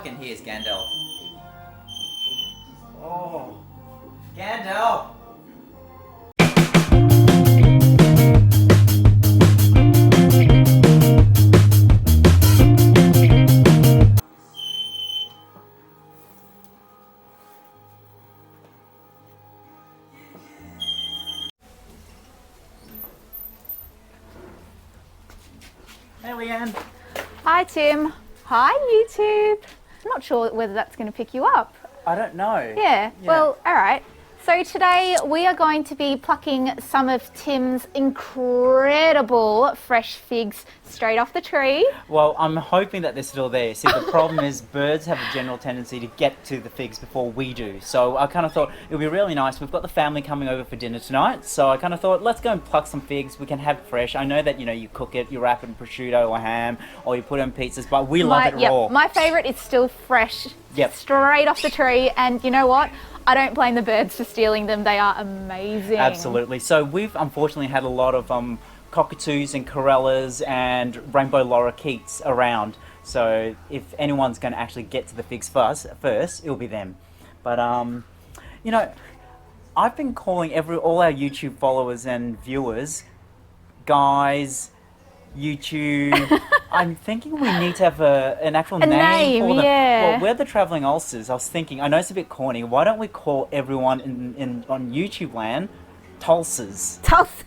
I can hear is Gandalf. Oh, Gandalf! Hey, Leanne. Hi Tim. Hi YouTube. I'm not sure whether that's going to pick you up. I don't know. Yeah. Well, all right. So today we are going to be plucking some of Tim's incredible fresh figs straight off the tree. Well, I'm hoping that they're still there. See, the problem is birds have a general tendency to get to the figs before we do. So I kind of thought it would be really nice. We've got the family coming over for dinner tonight. So I kind of thought, let's go and pluck some figs. We can have it fresh. I know that, you cook it, you wrap it in prosciutto or ham, or you put it in pizzas, but we love it raw. My favourite is still fresh, straight off the tree. And you know what? I don't blame the birds for stealing them. They are amazing. Absolutely. So we've unfortunately had a lot of cockatoos and corellas and rainbow lorikeets around. So if anyone's going to actually get to the figs first, it'll be them. But I've been calling all our YouTube followers and viewers guys, YouTube. I'm thinking we need to have an actual name for them. Yeah. Well, we're the Travelling Ulcers. I was thinking, I know it's a bit corny. Why don't we call everyone on YouTube land Tulsers? Tulsers.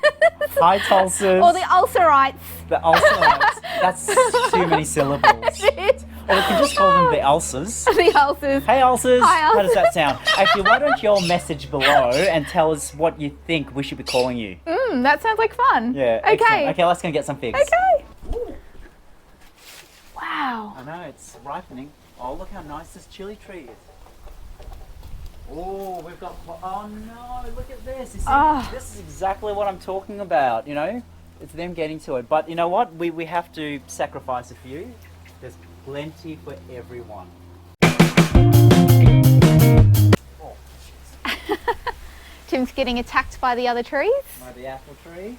Hi, Tulsers. Or the Ulcerites. The Ulcerites. That's too many syllables. Or we can just call them the Ulcers. The Ulcers. Hey, Ulcers. Hi, Ulcers. How does that sound? Actually, why don't you all message below and tell us what you think we should be calling you? That sounds like fun. Yeah. Okay. Excellent. Okay, let's go and get some figs. Okay. Ooh. Wow. I know, it's ripening. Oh, look how nice this chili tree is. Oh, we've got... Oh, no, look at this. You see, this is exactly what I'm talking about, It's them getting to it. But you know what? We have to sacrifice a few. There's plenty for everyone. Oh. Tim's getting attacked by the other trees. By the apple tree.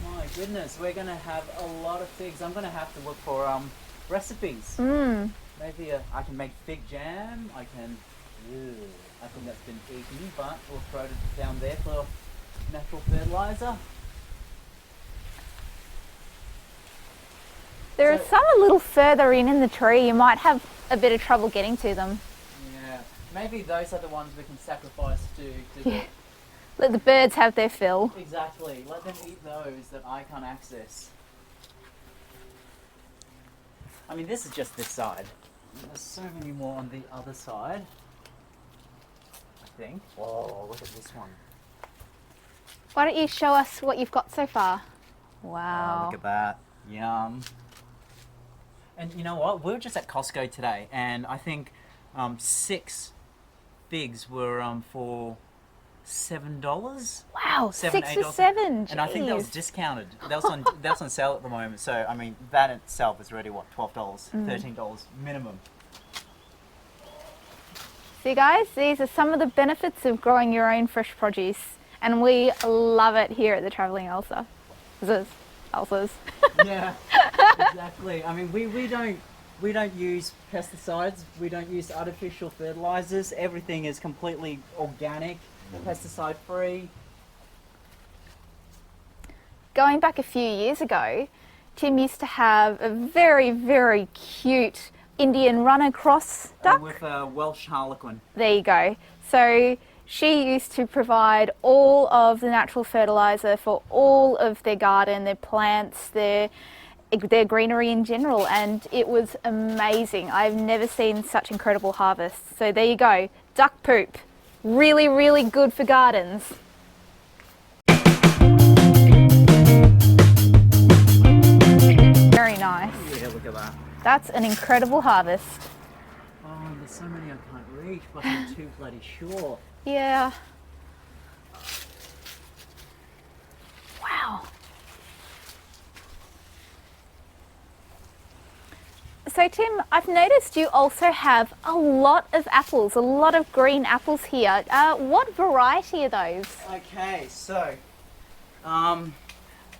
My goodness, we're going to have a lot of figs. I'm going to have to look for recipes. Maybe I can make fig jam. I think that's been eaten, but we'll throw it down there for natural fertilizer. There are some a little further in the tree. You might have a bit of trouble getting to them. Yeah, maybe those are the ones we can sacrifice to Let the birds have their fill. Exactly. Let them eat those that I can't access. I mean, this is just this side. There's so many more on the other side, I think. Whoa, look at this one. Why don't you show us what you've got so far? Oh, Wow. look at that. Yum. And you know what? We were just at Costco today, and I think 6 figs were for $7. Wow, $7, 6 $8. for 7. And I think that was discounted. That was on sale at the moment. So I mean, that itself is already what, $12, $13 minimum. See guys, these are some of the benefits of growing your own fresh produce, and we love it here at the Travelling Ulcers. Yeah, exactly. I mean, we don't use pesticides. We don't use artificial fertilizers. Everything is completely organic, pesticide free. Going back a few years ago, Tim used to have a very, very cute Indian runner cross duck. With a Welsh Harlequin. There you go. So she used to provide all of the natural fertilizer for all of their garden, their plants, their greenery in general, and it was amazing. I've never seen such incredible harvests. So there you go, duck poop. Really, really good for gardens. Very nice. Yeah, look at that. That's an incredible harvest. Oh, there's so many I can't reach, but I'm too bloody short. Yeah. Wow. So Tim, I've noticed you also have a lot of apples, a lot of green apples here. What variety are those? Okay, so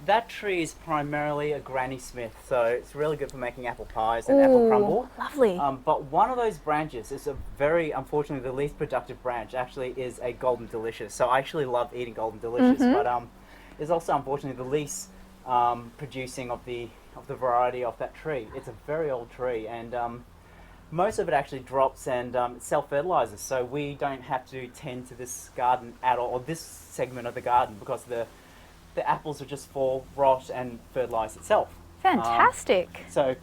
That tree is primarily a Granny Smith, so it's really good for making apple pies and apple crumble. Lovely. But one of those branches is a very, unfortunately, the least productive branch actually is a Golden Delicious. So I actually love eating Golden Delicious, but it's also unfortunately the least producing of the variety of that tree. It's a very old tree, and most of it actually drops and self-fertilizes. So we don't have to tend to this garden at all, or this segment of the garden, because the apples will just fall, rot, and fertilize itself. Fantastic. So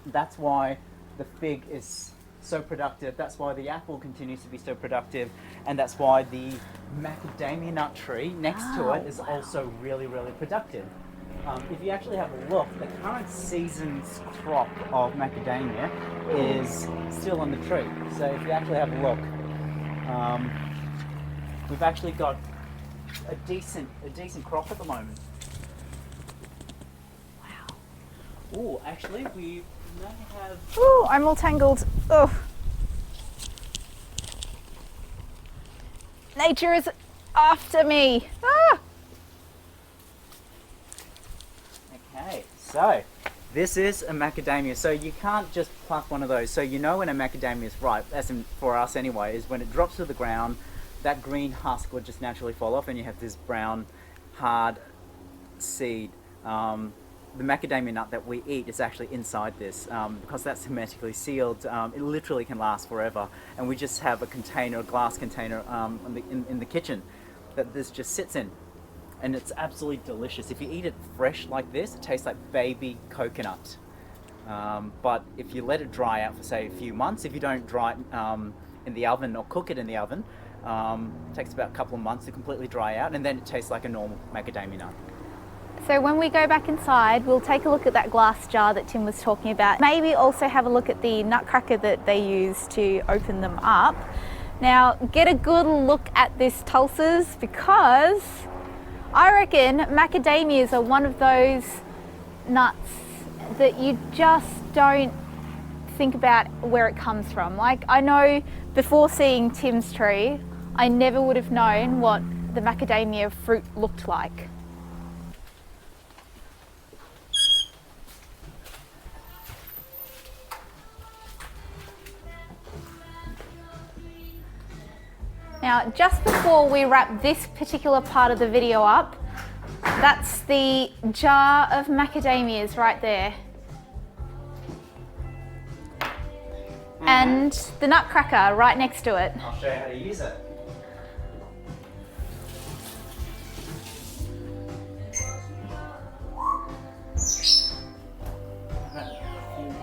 that's why the fig is so productive. That's why the apple continues to be so productive, and that's why the macadamia nut tree next to it is also really, really productive. If you actually have a look, the current season's crop of macadamia is still on the tree. So if you actually have a look, we've actually got a decent crop at the moment. Wow. Ooh, actually we may have... Ooh, I'm all tangled. Oh. Nature is after me. Ah! Okay, so this is a macadamia. So you can't just pluck one of those. So you know when a macadamia is ripe, as in for us anyway, is when it drops to the ground, that green husk would just naturally fall off and you have this brown, hard seed. The macadamia nut that we eat is actually inside this because that's hermetically sealed. It literally can last forever. And we just have a container, a glass container in the kitchen that this just sits in. And it's absolutely delicious. If you eat it fresh like this, it tastes like baby coconut. But if you let it dry out for say a few months, if you don't dry it in the oven or cook it in the oven, it takes about a couple of months to completely dry out, and then it tastes like a normal macadamia nut. So when we go back inside, we'll take a look at that glass jar that Tim was talking about. Maybe also have a look at the nutcracker that they use to open them up. Now, get a good look at this Tulsas, because I reckon macadamias are one of those nuts that you just don't think about where it comes from. Like, I know before seeing Tim's tree, I never would have known what the macadamia fruit looked like. Now, just before we wrap this particular part of the video up, that's the jar of macadamias right there. And the nutcracker right next to it. I'll show you how to use it.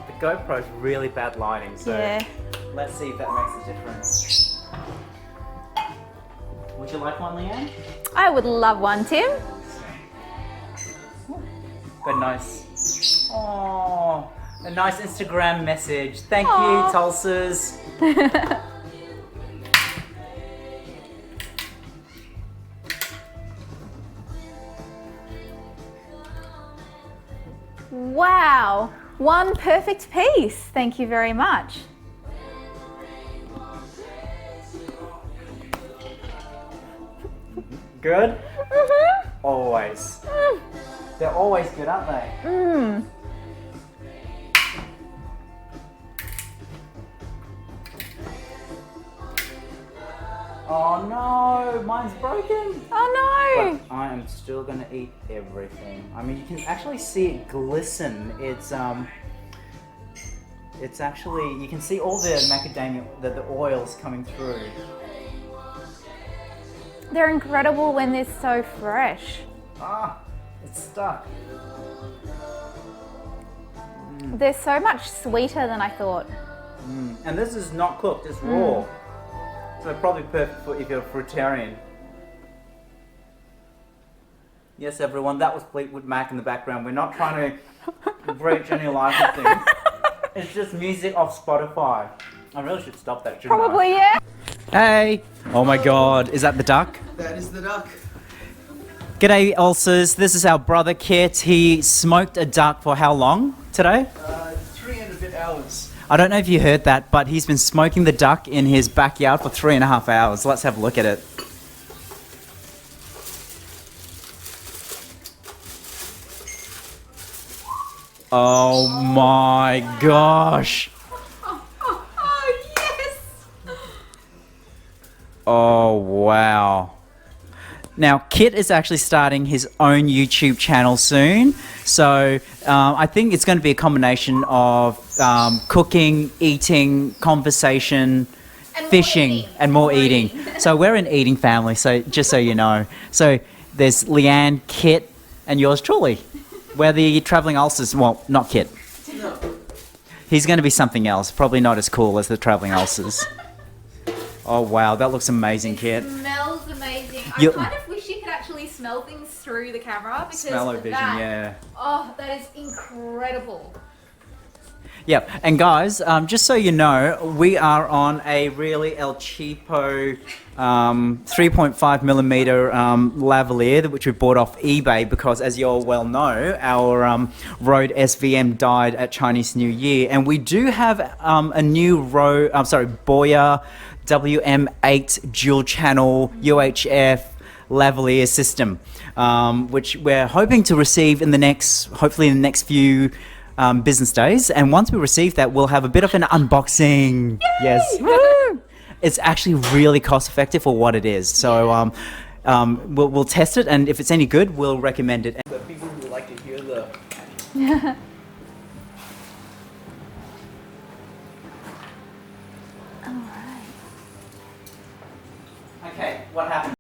The GoPro's really bad lighting, so Yeah. let's see if that makes a difference. Would you like one, Leanne? I would love one, Tim. But nice. Oh, a nice Instagram message. Thank Aw. you, Tulsas. Wow, one perfect piece. Thank you very much. Good? Always. They're always good, aren't they? Oh no, mine's broken. Oh But I am still gonna eat everything. I mean, you can actually see it glisten. It's actually, you can see all the macadamia, the oils coming through. They're incredible when they're so fresh. Ah, it's stuck. They're so much sweeter than I thought. And this is not cooked, it's raw. So probably perfect for if you're a fruitarian. Yes, everyone, that was Fleetwood Mac in the background. We're not trying to breach any licensing. It's just music off Spotify. I really should stop that, shouldn't Probably, yeah. Hey! Oh my god, is that the duck? That is the duck. G'day, Ulcers. This is our brother Kit. He smoked a duck for how long today? 3 and a bit hours. I don't know if you heard that, but he's been smoking the duck in his backyard for 3.5 hours. Let's have a look at it. Oh my gosh. Oh, yes! Oh, wow. Now, Kit is actually starting his own YouTube channel soon. So I think it's going to be a combination of cooking, eating, conversation, And fishing, more eating. and more eating. So we're an eating family, so just so you know. So there's Leanne, Kit, and yours truly. We're the Travelling Ulcers. Well, not Kit. No. He's going to be something else. Probably not as cool as the Travelling Ulcers. Oh, wow. That looks amazing, Kit. Smells amazing. You- I kind of wish you could actually smell things through the camera because Smell-o-vision, that, yeah. Oh, that is incredible. Yep, and guys, just so you know, we are on a really El Cheapo 3.5 millimeter lavalier, which we bought off eBay because, as you all well know, our Rode SVM died at Chinese New Year, and we do have a new Boya WM8 dual channel UHF lavalier system, which we're hoping to receive hopefully in the next few business days, and once we receive that, we'll have a bit of an unboxing. Yay! Yes. Woo! It's actually really cost effective for what it is. So we'll test it, and if it's any good, we'll recommend it. The people who like to hear the... Okay, what happened?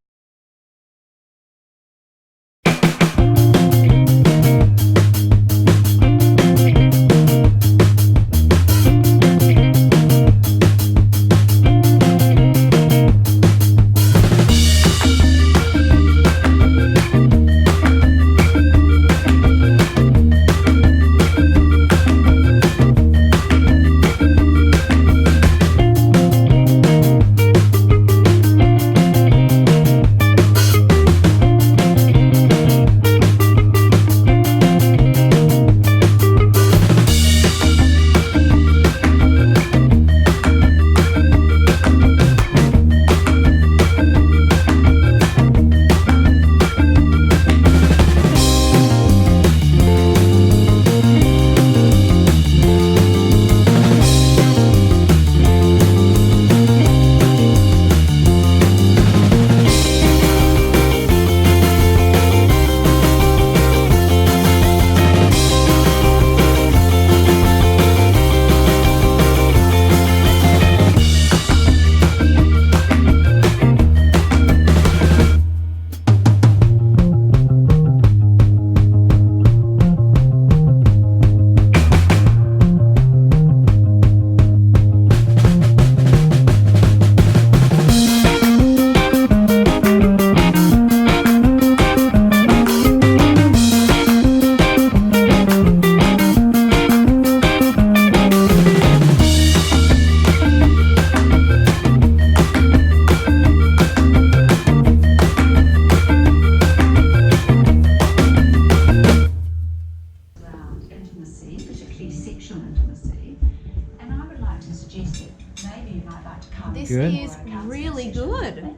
This Good. is really good.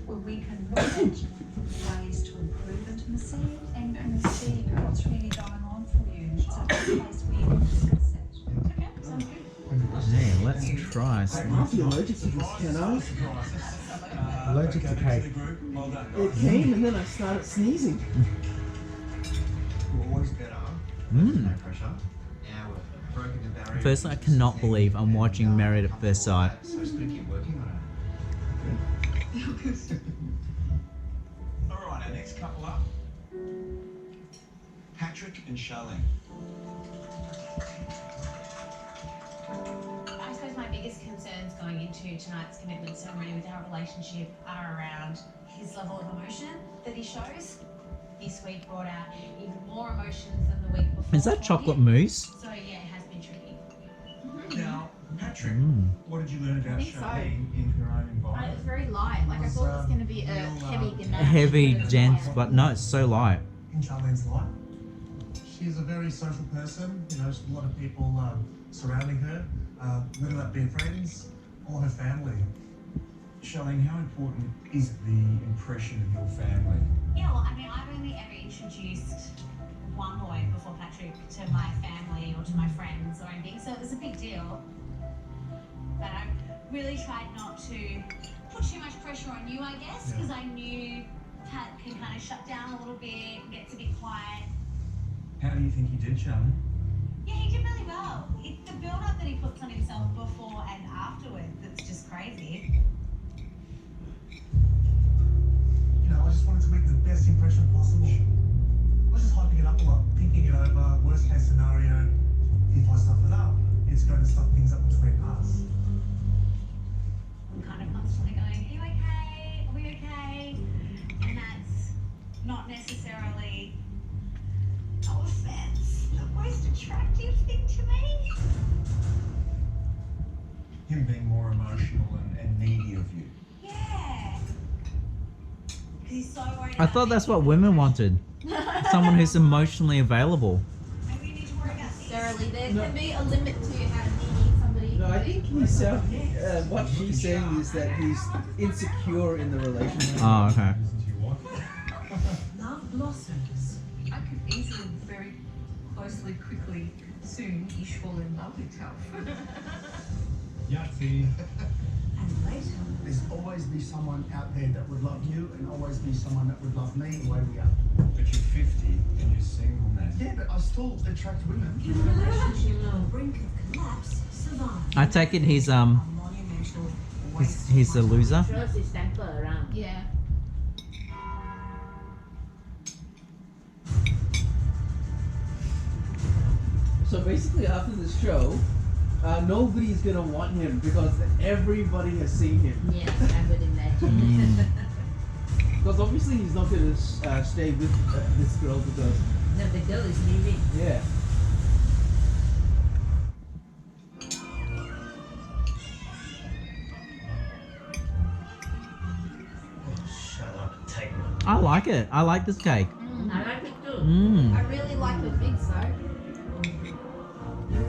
Where we can look at ways to improve intimacy and see what's really going on for you. So it's a place where you can discuss it. Okay, sounds good. Hey, let's try some. I'll be allergic to this, can I? Allergic to cake. It came and then I started sneezing. Firstly, I cannot believe I'm watching Married at First Sight. Alright, our next couple up. Patrick and Charlene. I suppose my biggest concerns going into tonight's commitment ceremony with our relationship are around his level of emotion that he shows. This week brought out even more emotions than the week before. Is that chocolate mousse? So yeah, it has been tricky. Now, Patrick, what did you learn about think so. Charlene in her own environment? It's very light. Like I thought it was going to be a heavy ganache. Heavy, dense, but no, it's so light. In Charlene's life. She's a very social person, you know, there's a lot of people surrounding her, whether that be friends or her family. Charlene, how important is the impression of your family? Yeah, well, I mean, I've only ever introduced one boy before Patrick to my family or to my friends or anything, so it was a big deal. But I really tried not to put too much pressure on you, I guess, because I knew Pat can kind of shut down a little bit, gets a bit quiet. How do you think he did, Charlie? Yeah, he did really well. It's the build-up that he puts on himself before and afterwards that's just crazy. You know, I just wanted to make the best impression possible. I was just hyping it up a lot, thinking it over, worst case scenario, if I stuff it up, it's going to stuff things up between us. I'm kind of constantly going, are you okay? Are we okay? And that's not necessarily, no offense, the most attractive thing to me. Him being more emotional and needy of you. Yeah. Because he's so worried I about thought that's making what you women depressed. wanted. Someone who's emotionally available. Maybe you need to worry about this. Necessarily. There can be a limit to how needy somebody No, I can think be. he's what she's saying is that he's insecure in the relationship. Oh, okay. Listen to your wife. Love blossoms. I could easily, very closely, quickly, soon-ish fall in love with Telf. Yahtzee. And later, There's always be someone out there that would love you and always be someone that would love me the way we are. But you're 50 and you're single now. Yeah, but I still attract women. can a relationship on the brink of collapse survive? I take it he's A monumental waste he's a of loser. Trust is temper around. Yeah. So basically, after the show, nobody's gonna want him because everybody has seen him. Yes, I would imagine. Mm. Because obviously he's not gonna stay with this girl because No, the girl is leaving. yeah. Shut up and take one. I like it. I like this cake. I like it too. Mm. I really like the figs though. I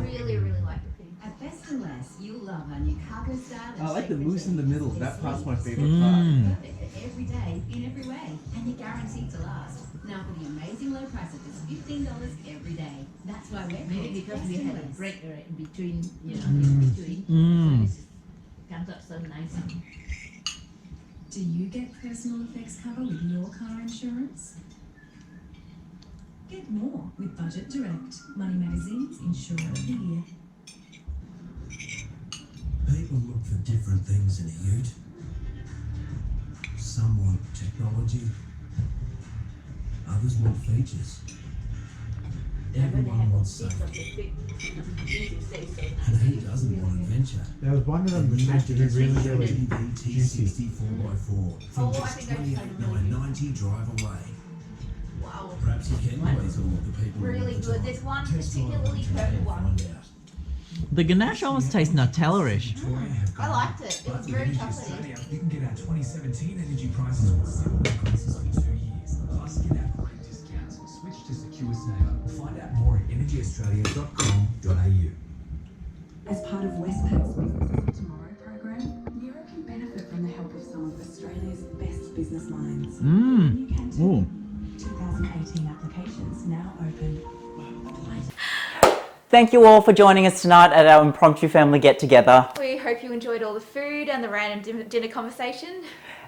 really, really like the figs. At Best and Less, you'll love our new cargo style. I like the mousse in the middle. That part's my favorite Mm. Perfect every day, in every way, and you're guaranteed to last. Now for the amazing low price of just $15 every day. That's why we're Maybe called because Best we and had a Less. break right in between, you know, in between. Mm. So it comes up so nice. Do you get personal effects cover with your car insurance? Get more with Budget Direct, Money Magazine's Insurer of the Year. People look for different things in a ute. Some want technology, others want features. Everyone wants safety, and who doesn't want adventure? There was one of them The that seemed to be really, really GBT juicy. 64x4 from Oh, I just think I tried them. $28,990 drive away. Wow. Perhaps you can please all of the people Really all the good. time. There's one Test drive particularly today purple and one. find out. The ganache almost tastes Nutella-ish. I liked it. It was very chocolatey. You can get our 2017 energy prices with 7 increases for 2 years. Plus, get our great discounts. Switch to Secure Saver. Find out more at energyaustralia.com.au. As part of Westpac's Business for Tomorrow program, Nero can benefit from the help of some of Australia's best business minds. Mm. You can too. Ooh. 2018 applications now open. Thank you all for joining us tonight at our impromptu family get-together. We hope you enjoyed all the food and the random dinner conversation.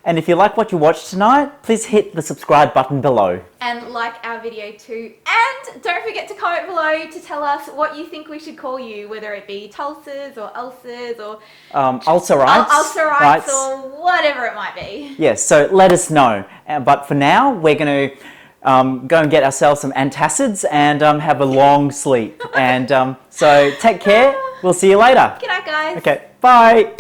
And if you like what you watched tonight, please hit the subscribe button below. And like our video too. And don't forget to comment below to tell us what you think we should call you, whether it be Tulsers or Ulcers or Ulcerites. Ulcerites Rights. or whatever it might be. Yes, so let us know. But for now, we're going to go and get ourselves some antacids and have a long sleep. And so take care. We'll see you later. Good night, guys. Okay, bye.